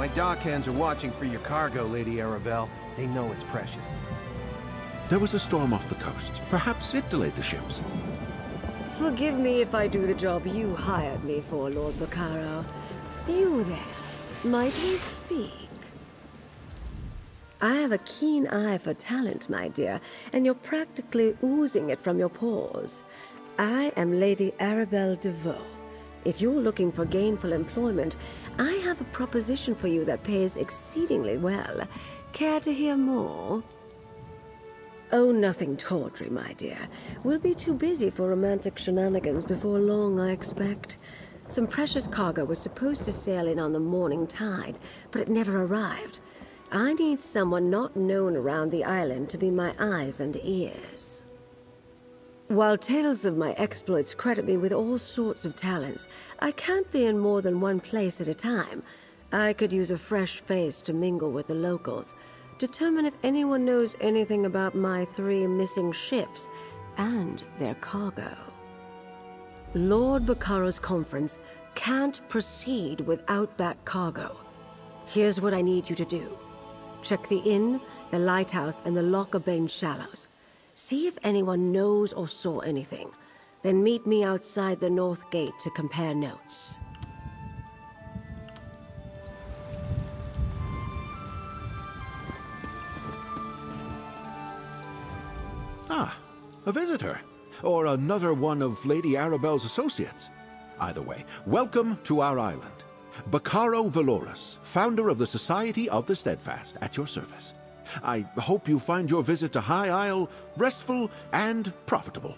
My dockhands are watching for your cargo, Lady Arabelle. They know it's precious. There was a storm off the coast. Perhaps it delayed the ships. Forgive me if I do the job you hired me for, Lord Bacaro. You there, might we speak? I have a keen eye for talent, my dear, and you're practically oozing it from your pores. I am Lady Arabelle DeVoe. If you're looking for gainful employment, I have a proposition for you that pays exceedingly well. Care to hear more? Oh, nothing tawdry, my dear. We'll be too busy for romantic shenanigans before long, I expect. Some precious cargo was supposed to sail in on the morning tide, but it never arrived. I need someone not known around the island to be my eyes and ears. While tales of my exploits credit me with all sorts of talents, I can't be in more than one place at a time. I could use a fresh face to mingle with the locals, determine if anyone knows anything about my 3 missing ships and their cargo. Lord Bacaro's conference can't proceed without that cargo. Here's what I need you to do. Check the inn, the lighthouse, and the Lochabane Shallows. See if anyone knows or saw anything. Then meet me outside the North Gate to compare notes. Ah, a visitor. Or another one of Lady Arabelle's associates. Either way, welcome to our island. Bacaro Valorous, founder of the Society of the Steadfast, at your service. I hope you find your visit to High Isle restful and profitable.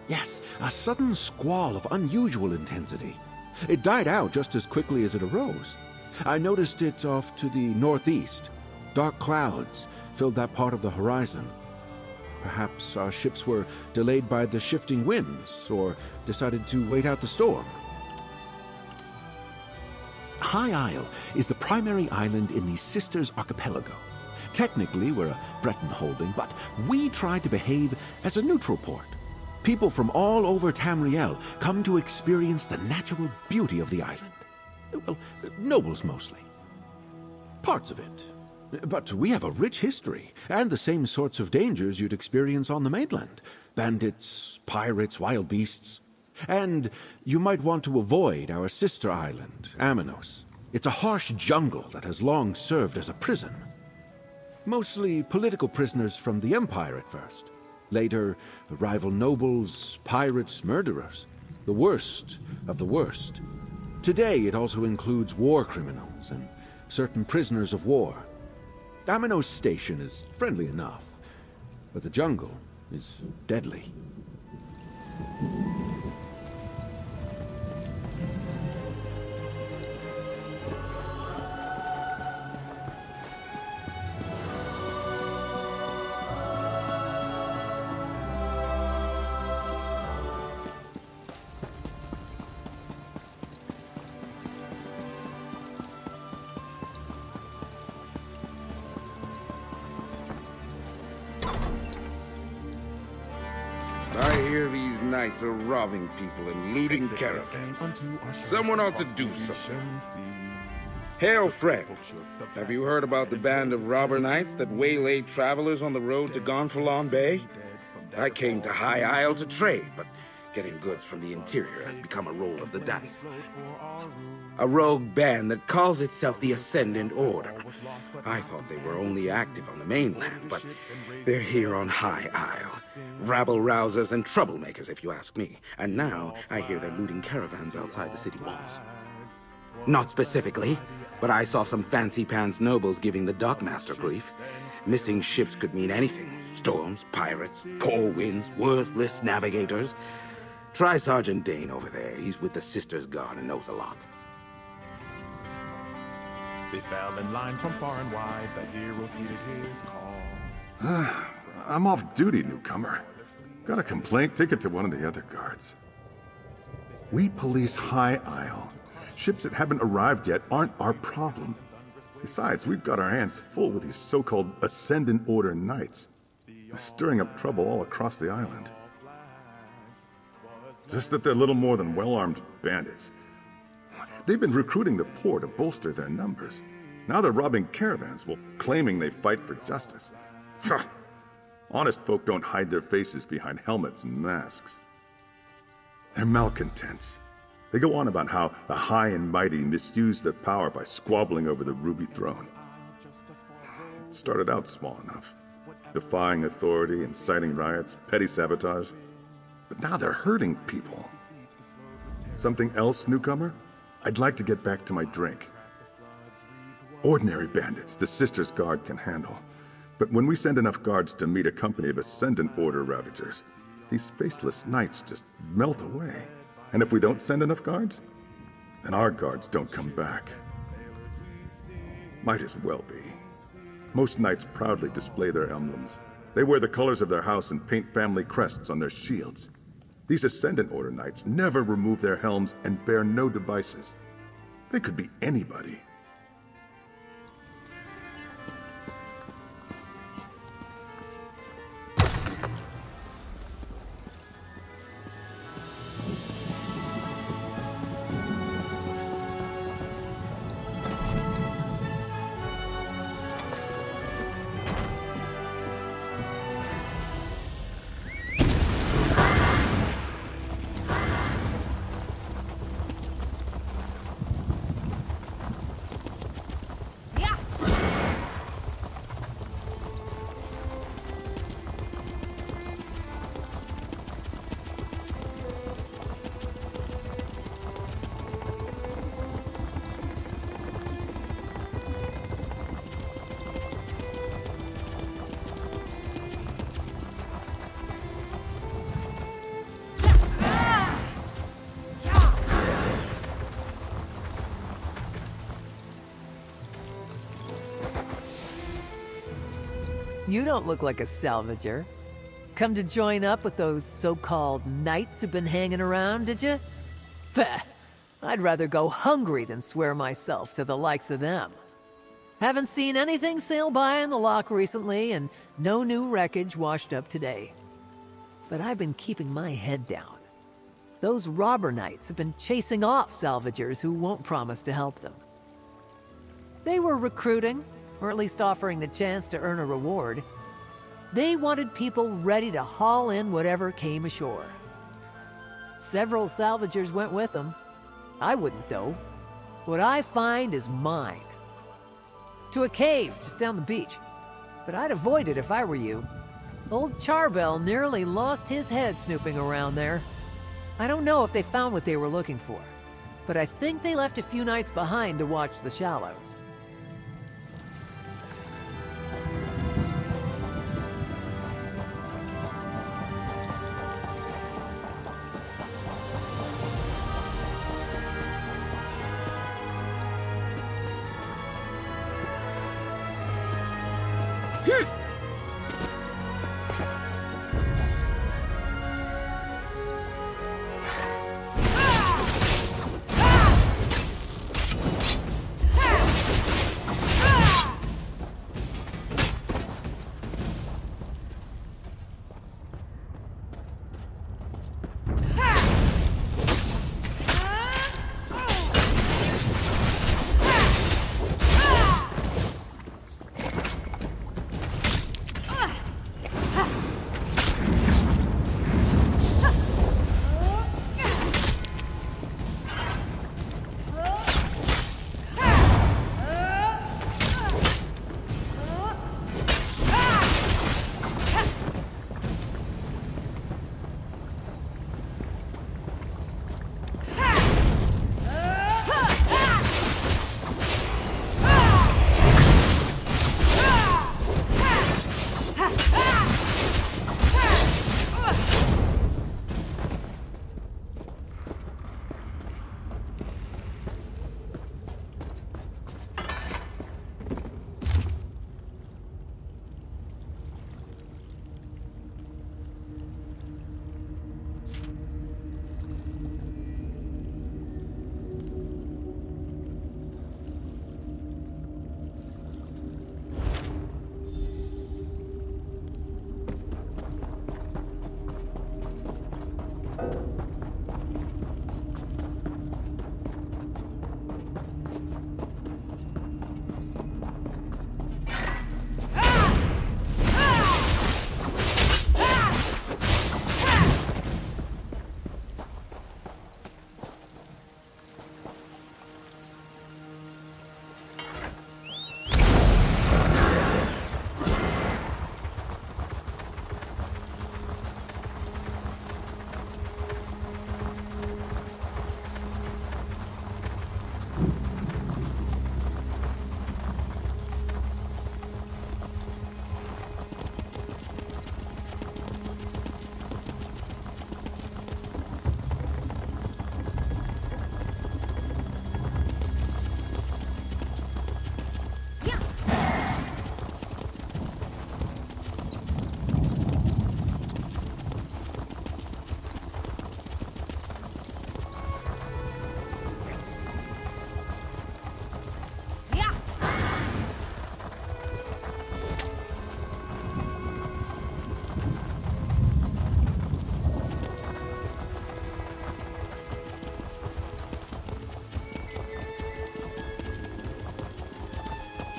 Yes, a sudden squall of unusual intensity. It died out just as quickly as it arose. I noticed it off to the northeast. Dark clouds filled that part of the horizon. Perhaps our ships were delayed by the shifting winds, or decided to wait out the storm. High Isle is the primary island in the Sisters Archipelago. Technically, we're a Breton holding, but we try to behave as a neutral port. People from all over Tamriel come to experience the natural beauty of the island. Well, nobles mostly. Parts of it. But we have a rich history, and the same sorts of dangers you'd experience on the mainland. Bandits, pirates, wild beasts. And you might want to avoid our sister island, Amanos. It's a harsh jungle that has long served as a prison. Mostly political prisoners from the Empire at first. Later, rival nobles, pirates, murderers. The worst of the worst. Today it also includes war criminals and certain prisoners of war. Amanos Station is friendly enough, but the jungle is deadly. I hear these knights are robbing people and looting caravans. Someone ought to do something. Hail, friend. Have you heard about the band of robber knights that waylaid travelers on the road to Gonfalon Bay? I came to High Isle to trade, but getting goods from the interior has become a roll of the dice. A rogue band that calls itself the Ascendant Order. I thought they were only active on the mainland, but they're here on High Isle. Rabble-rousers and troublemakers, if you ask me. And now, I hear they're looting caravans outside the city walls. Not specifically, but I saw some fancy-pants nobles giving the dockmaster grief. Missing ships could mean anything. Storms, pirates, poor winds, worthless navigators. Try Sergeant Dane over there. He's with the Sisters Guard and knows a lot. They fell in line from far and wide. The heroes heeded his call. I'm off duty, newcomer. Got a complaint? Take it to one of the other guards. We police High Isle. Ships that haven't arrived yet aren't our problem. Besides, we've got our hands full with these so-called Ascendant Order Knights. They're stirring up trouble all across the island. Just that they're little more than well-armed bandits. They've been recruiting the poor to bolster their numbers. Now they're robbing caravans while claiming they fight for justice. Honest folk don't hide their faces behind helmets and masks. They're malcontents. They go on about how the high and mighty misuse their power by squabbling over the Ruby Throne. It started out small enough, defying authority, inciting riots, petty sabotage. But now they're hurting people. Something else, newcomer? I'd like to get back to my drink. Ordinary bandits the Sisters' Guard can handle. But when we send enough guards to meet a company of Ascendant Order Ravagers, these faceless knights just melt away. And if we don't send enough guards, then our guards don't come back. Might as well be. Most knights proudly display their emblems. They wear the colors of their house and paint family crests on their shields. These Ascendant Order knights never remove their helms and bear no devices. They could be anybody. You don't look like a salvager. Come to join up with those so-called knights who've been hanging around, did you? Bah! I'd rather go hungry than swear myself to the likes of them. Haven't seen anything sail by in the lock recently, and no new wreckage washed up today. But I've been keeping my head down. Those robber knights have been chasing off salvagers who won't promise to help them. They were recruiting, or at least offering the chance to earn a reward. They wanted people ready to haul in whatever came ashore. Several salvagers went with them. I wouldn't, though. What I find is mine. To a cave just down the beach. But I'd avoid it if I were you. Old Charbel nearly lost his head snooping around there. I don't know if they found what they were looking for, but I think they left a few knights behind to watch the shallows.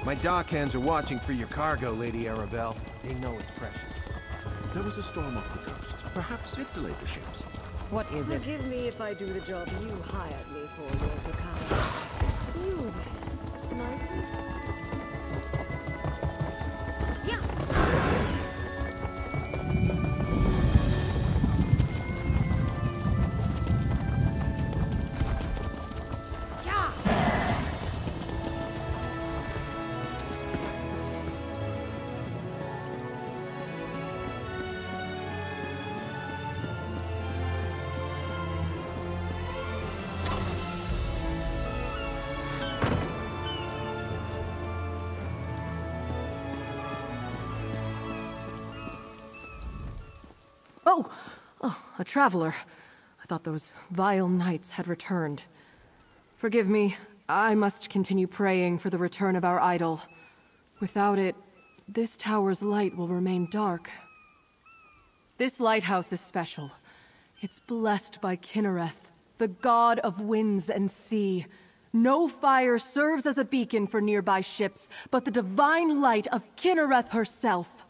My dock hands are watching for your cargo, Lady Arabelle. They know it's precious. There was a storm off the coast. Perhaps it delayed the ships. What is it? Forgive me if I do the job you hired me for, Lord Ricardo. You, Midas? Yeah. Oh, a traveler. I thought those vile knights had returned. Forgive me, I must continue praying for the return of our idol. Without it, this tower's light will remain dark. This lighthouse is special. It's blessed by Kynareth, the god of winds and sea. No fire serves as a beacon for nearby ships, but the divine light of Kynareth herself.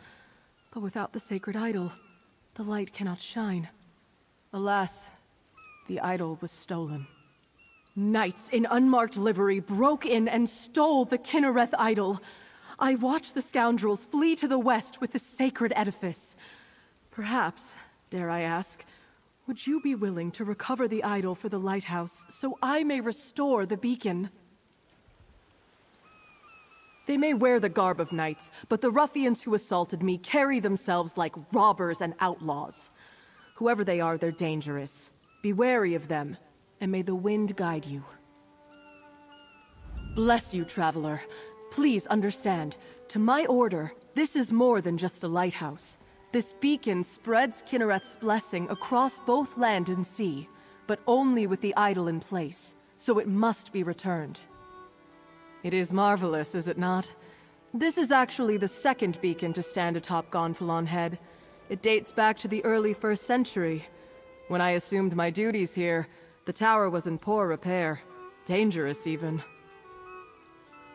But without the sacred idol, the light cannot shine. Alas, the idol was stolen. Knights in unmarked livery broke in and stole the Kynareth idol. I watched the scoundrels flee to the west with the sacred edifice. Perhaps, dare I ask, would you be willing to recover the idol for the lighthouse so I may restore the beacon? They may wear the garb of knights, but the ruffians who assaulted me carry themselves like robbers and outlaws. Whoever they are, they're dangerous. Be wary of them, and may the wind guide you. Bless you, traveler. Please understand, to my order, this is more than just a lighthouse. This beacon spreads Kynareth's blessing across both land and sea, but only with the idol in place, so it must be returned. It is marvelous, is it not? This is actually the second beacon to stand atop Gonfalon Head. It dates back to the early 1st century. When I assumed my duties here, the tower was in poor repair. Dangerous, even.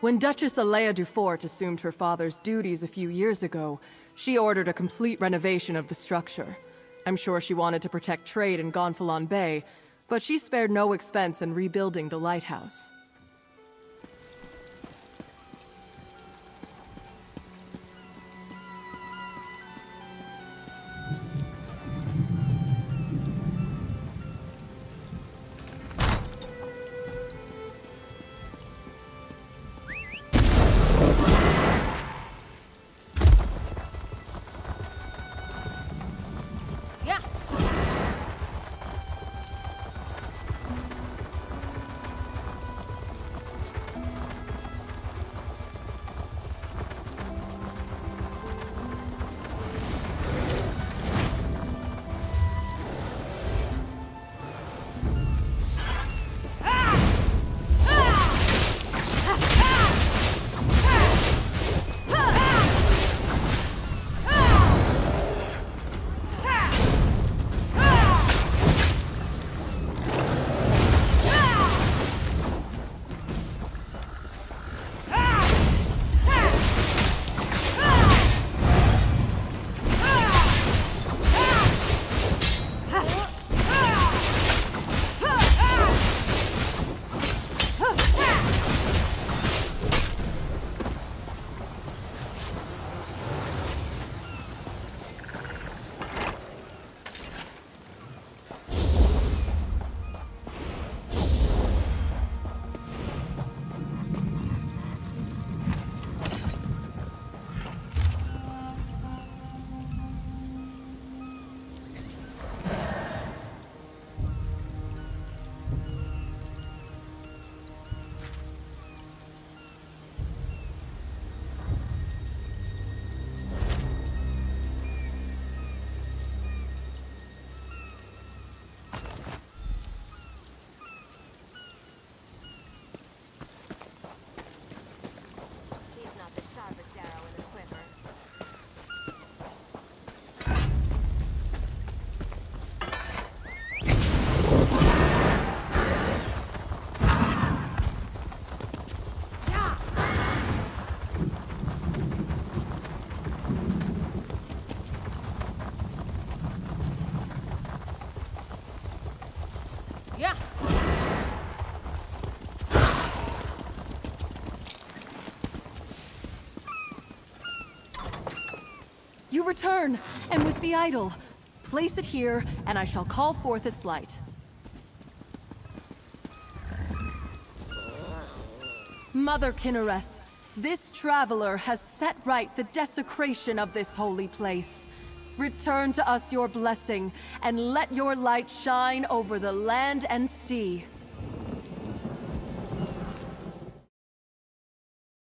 When Duchess Alea Dufort assumed her father's duties a few years ago, she ordered a complete renovation of the structure. I'm sure she wanted to protect trade in Gonfalon Bay, but she spared no expense in rebuilding the lighthouse. you return, and with the idol. Place it here, and I shall call forth its light. Mother Kynareth, this traveler has set right the desecration of this holy place. Return to us your blessing, and let your light shine over the land and sea.